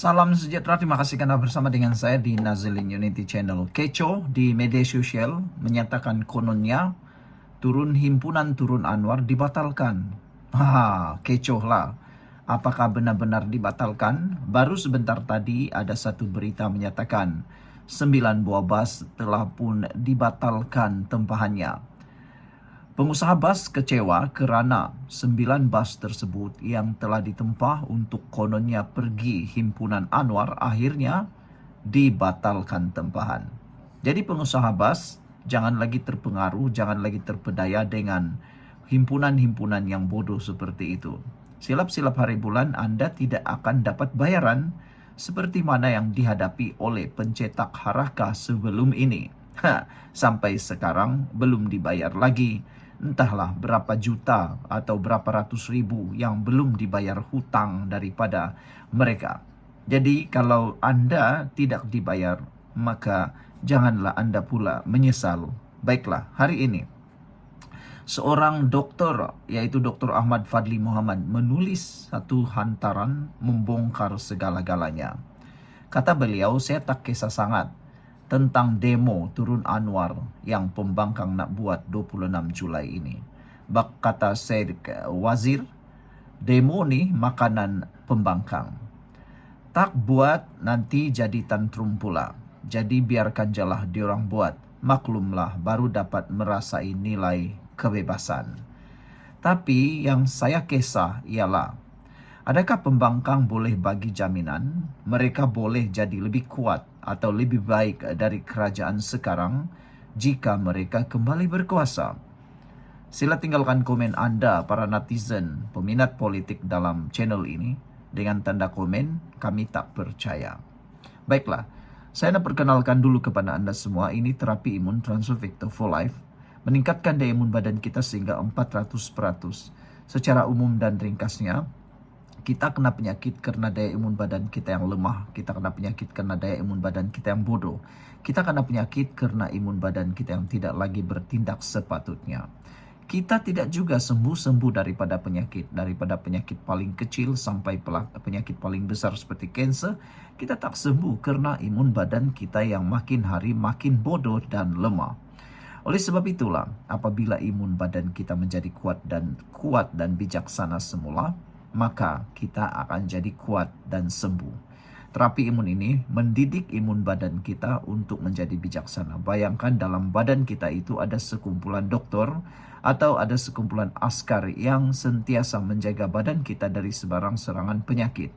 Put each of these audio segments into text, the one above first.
Salam sejahtera, terima kasih karena bersama dengan saya di Nazilin Unity Channel. Keco di media sosial menyatakan kononnya turun himpunan Turun Anwar dibatalkan. Kecoh lah. Apakah benar-benar dibatalkan? Baru sebentar tadi ada satu berita menyatakan 9 buah bas telah pun dibatalkan tempahannya. Pengusaha bas kecewa kerana 9 bas tersebut yang telah ditempah untuk kononnya pergi himpunan Anwar akhirnya dibatalkan tempahan. Jadi pengusaha bas jangan lagi terpengaruh, jangan lagi terpedaya dengan himpunan-himpunan yang bodoh seperti itu. Silap-silap hari bulan Anda tidak akan dapat bayaran seperti mana yang dihadapi oleh pencetak Haraka sebelum ini. Sampai sekarang belum dibayar lagi. Entahlah berapa juta atau berapa ratus ribu yang belum dibayar hutang daripada mereka. Jadi kalau Anda tidak dibayar, maka janganlah Anda pula menyesal. Baiklah, hari ini seorang doktor, yaitu Dr. Ahmad Fadli Muhammad, menulis satu hantaran membongkar segala-galanya. Kata beliau, saya tak kisah sangat tentang demo Turun Anwar yang pembangkang nak buat 26 Julai ini. Bak kata Syed Wazir, demo ni makanan pembangkang. Tak buat nanti jadi tantrum pula. Jadi biarkan jelah diorang buat. Maklumlah baru dapat merasai nilai kebebasan. Tapi yang saya kisah ialah, adakah pembangkang boleh bagi jaminan mereka boleh jadi lebih kuat atau lebih baik dari kerajaan sekarang jika mereka kembali berkuasa? Sila tinggalkan komen Anda, para netizen, peminat politik dalam channel ini, dengan tanda komen, kami tak percaya. Baiklah, saya nak perkenalkan dulu kepada Anda semua, ini terapi imun Transfer Factor for Life, meningkatkan daya imun badan kita sehingga 400%. Secara umum dan ringkasnya, kita kena penyakit karena daya imun badan kita yang lemah. Kita kena penyakit karena daya imun badan kita yang bodoh. Kita kena penyakit karena imun badan kita yang tidak lagi bertindak sepatutnya. Kita tidak juga sembuh-sembuh daripada penyakit paling kecil sampai penyakit paling besar seperti kanser. Kita tak sembuh karena imun badan kita yang makin hari makin bodoh dan lemah. Oleh sebab itulah, apabila imun badan kita menjadi kuat dan bijaksana semula, maka kita akan jadi kuat dan sembuh. Terapi imun ini mendidik imun badan kita untuk menjadi bijaksana. Bayangkan dalam badan kita itu ada sekumpulan doktor atau ada sekumpulan askar yang sentiasa menjaga badan kita dari sebarang serangan penyakit.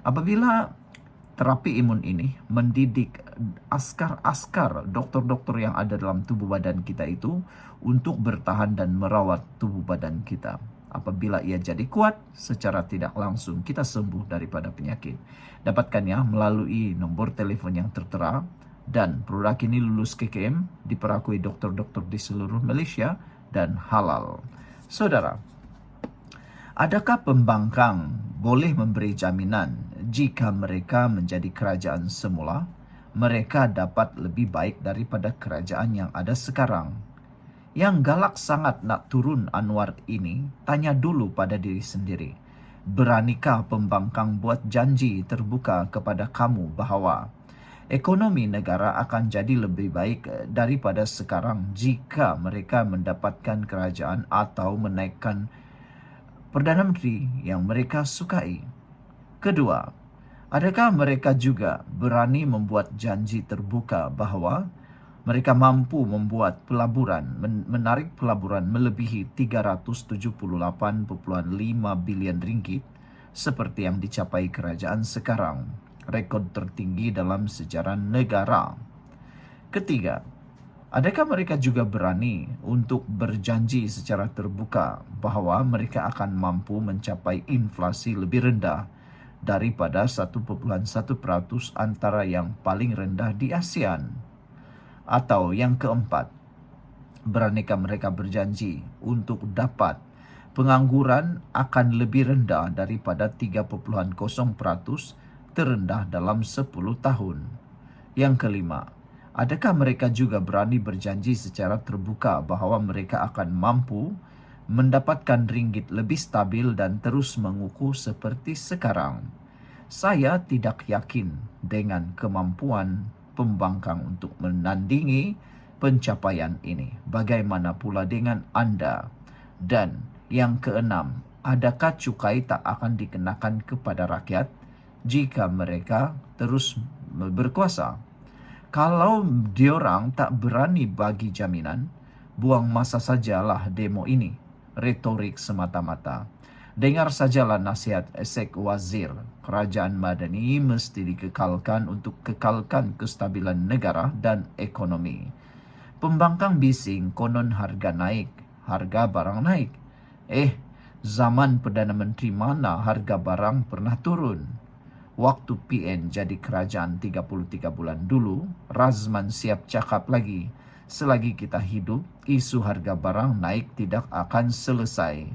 Apabila terapi imun ini mendidik askar-askar, doktor-doktor yang ada dalam tubuh badan kita itu untuk bertahan dan merawat tubuh badan kita. Apabila ia jadi kuat, secara tidak langsung kita sembuh daripada penyakit. Dapatkannya melalui nombor telefon yang tertera, dan produk ini lulus KKM, diperakui doktor-doktor di seluruh Malaysia, dan halal. Saudara, adakah pembangkang boleh memberi jaminan jika mereka menjadi kerajaan semula, mereka dapat lebih baik daripada kerajaan yang ada sekarang? Yang galak sangat nak turun Anwar ini, tanya dulu pada diri sendiri. Beranikah pembangkang buat janji terbuka kepada kamu bahawa ekonomi negara akan jadi lebih baik daripada sekarang jika mereka mendapatkan kerajaan atau menaikkan Perdana Menteri yang mereka sukai? Kedua, adakah mereka juga berani membuat janji terbuka bahawa mereka mampu membuat pelaburan, menarik pelaburan melebihi 378.5 bilion ringgit seperti yang dicapai kerajaan sekarang, rekod tertinggi dalam sejarah negara? Ketiga, adakah mereka juga berani untuk berjanji secara terbuka bahawa mereka akan mampu mencapai inflasi lebih rendah daripada 1.1% antara yang paling rendah di ASEAN? Atau yang keempat, beranikah mereka berjanji untuk dapat pengangguran akan lebih rendah daripada 3.0% terendah dalam 10 tahun? Yang kelima, adakah mereka juga berani berjanji secara terbuka bahawa mereka akan mampu mendapatkan ringgit lebih stabil dan terus mengukuh seperti sekarang? Saya tidak yakin dengan kemampuan pembangkang untuk menandingi pencapaian ini. Bagaimana pula dengan Anda? Dan yang keenam, adakah cukai tak akan dikenakan kepada rakyat jika mereka terus berkuasa? Kalau diorang tak berani bagi jaminan, buang masa sajalah demo ini. Retorik semata-mata. Dengar sajalah nasihat Esek Wazir. Kerajaan Madani mesti dikekalkan untuk kekalkan kestabilan negara dan ekonomi. Pembangkang bising konon harga naik, harga barang naik. Zaman Perdana Menteri mana harga barang pernah turun? Waktu PN jadi kerajaan 33 bulan dulu, Razman siap cakap lagi. Selagi kita hidup, isu harga barang naik tidak akan selesai.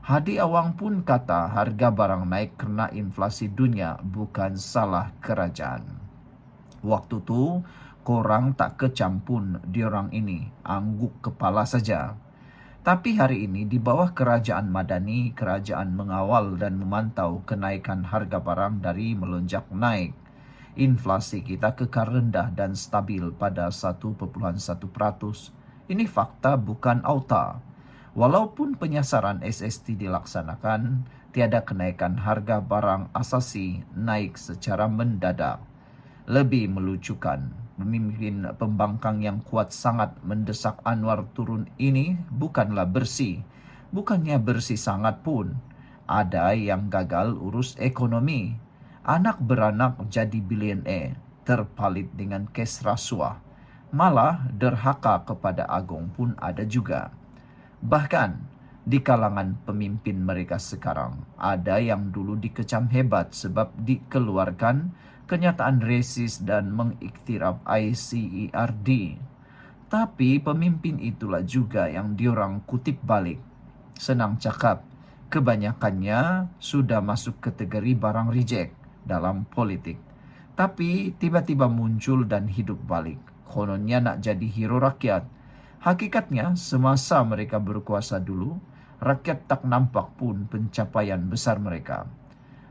Hadi Awang pun kata harga barang naik kerana inflasi dunia, bukan salah kerajaan. Waktu tu, korang tak kecampun diorang ini, angguk kepala saja. Tapi hari ini di bawah kerajaan Madani, kerajaan mengawal dan memantau kenaikan harga barang dari melonjak naik. Inflasi kita kekal rendah dan stabil pada 1,1%. Ini fakta bukan auta. Walaupun penyasaran SST dilaksanakan, tiada kenaikan harga barang asasi naik secara mendadak. Lebih melucukan, pemimpin pembangkang yang kuat sangat mendesak Anwar turun ini bukanlah bersih. Bukannya bersih sangat pun. Ada yang gagal urus ekonomi. Anak beranak jadi bilioner, terpalit dengan kes rasuah. Malah derhaka kepada Agong pun ada juga. Bahkan di kalangan pemimpin mereka sekarang, ada yang dulu dikecam hebat sebab dikeluarkan kenyataan resis dan mengiktiraf ICERD. Tapi pemimpin itulah juga yang diorang kutip balik. Senang cakap, kebanyakannya sudah masuk kategori barang reject dalam politik. Tapi tiba-tiba muncul dan hidup balik. Kononnya nak jadi hero rakyat. Hakikatnya semasa mereka berkuasa dulu, rakyat tak nampak pun pencapaian besar mereka.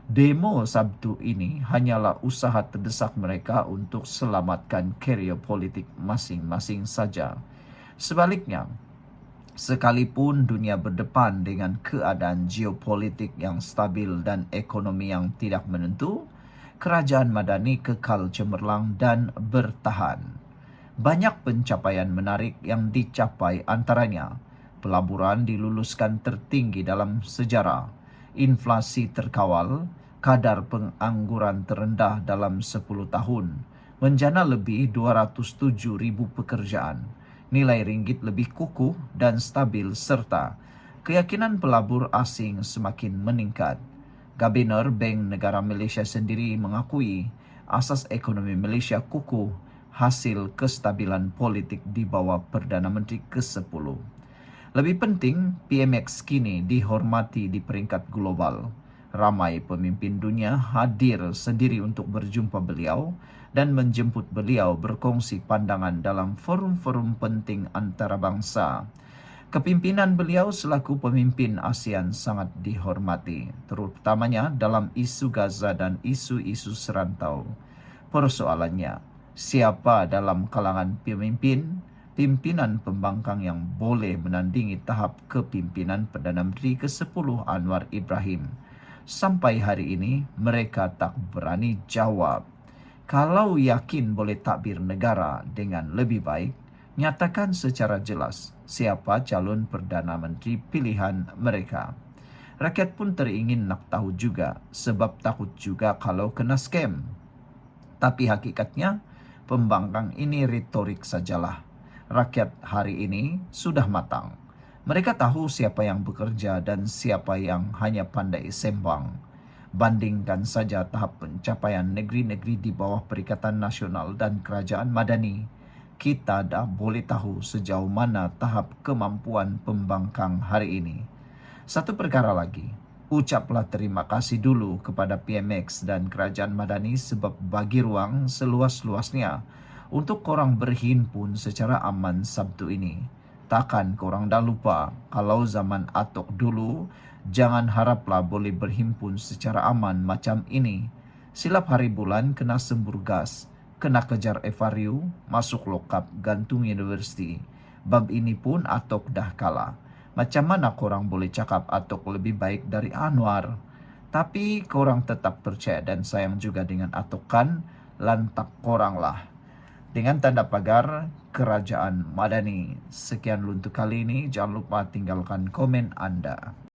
Demo Sabtu ini hanyalah usaha terdesak mereka untuk selamatkan karier politik masing-masing saja. Sebaliknya, sekalipun dunia berdepan dengan keadaan geopolitik yang stabil dan ekonomi yang tidak menentu, kerajaan Madani kekal cemerlang dan bertahan. Banyak pencapaian menarik yang dicapai, antaranya pelaburan diluluskan tertinggi dalam sejarah, inflasi terkawal, kadar pengangguran terendah dalam 10 tahun, menjana lebih 207,000 pekerjaan, nilai ringgit lebih kukuh dan stabil serta keyakinan pelabur asing semakin meningkat. Gubernur Bank Negara Malaysia sendiri mengakui asas ekonomi Malaysia kukuh hasil kestabilan politik di bawah Perdana Menteri ke-10. Lebih penting, PMX kini dihormati di peringkat global. Ramai pemimpin dunia hadir sendiri untuk berjumpa beliau dan menjemput beliau berkongsi pandangan dalam forum-forum penting antarabangsa. Kepimpinan beliau selaku pemimpin ASEAN sangat dihormati, terutamanya dalam isu Gaza dan isu-isu serantau. Persoalannya, siapa dalam kalangan pimpinan pembangkang yang boleh menandingi tahap kepimpinan Perdana Menteri ke-10 Anwar Ibrahim? Sampai hari ini, mereka tak berani jawab. Kalau yakin boleh takbir negara dengan lebih baik, nyatakan secara jelas siapa calon Perdana Menteri pilihan mereka. Rakyat pun teringin nak tahu juga, sebab takut juga kalau kena scam. Tapi hakikatnya, pembangkang ini retorik sajalah. Rakyat hari ini sudah matang. Mereka tahu siapa yang bekerja dan siapa yang hanya pandai sembang. Bandingkan saja tahap pencapaian negeri-negeri di bawah Perikatan Nasional dan Kerajaan Madani. Kita dah boleh tahu sejauh mana tahap kemampuan pembangkang hari ini. Satu perkara lagi, ucaplah terima kasih dulu kepada PMX dan Kerajaan Madani sebab bagi ruang seluas-luasnya untuk korang berhimpun secara aman Sabtu ini. Takkan korang dah lupa kalau zaman Atok dulu, jangan haraplah boleh berhimpun secara aman macam ini. Silap hari bulan kena sembur gas, kena kejar Evariu, masuk lokap, gantung universiti. Bab ini pun Atok dah kalah. Macam mana korang boleh cakap Atok lebih baik dari Anwar? Tapi korang tetap percaya dan sayang juga dengan Atok kan? Lantak korang lah. Dengan tanda pagar Kerajaan Madani. Sekian untuk kali ini. Jangan lupa tinggalkan komen Anda.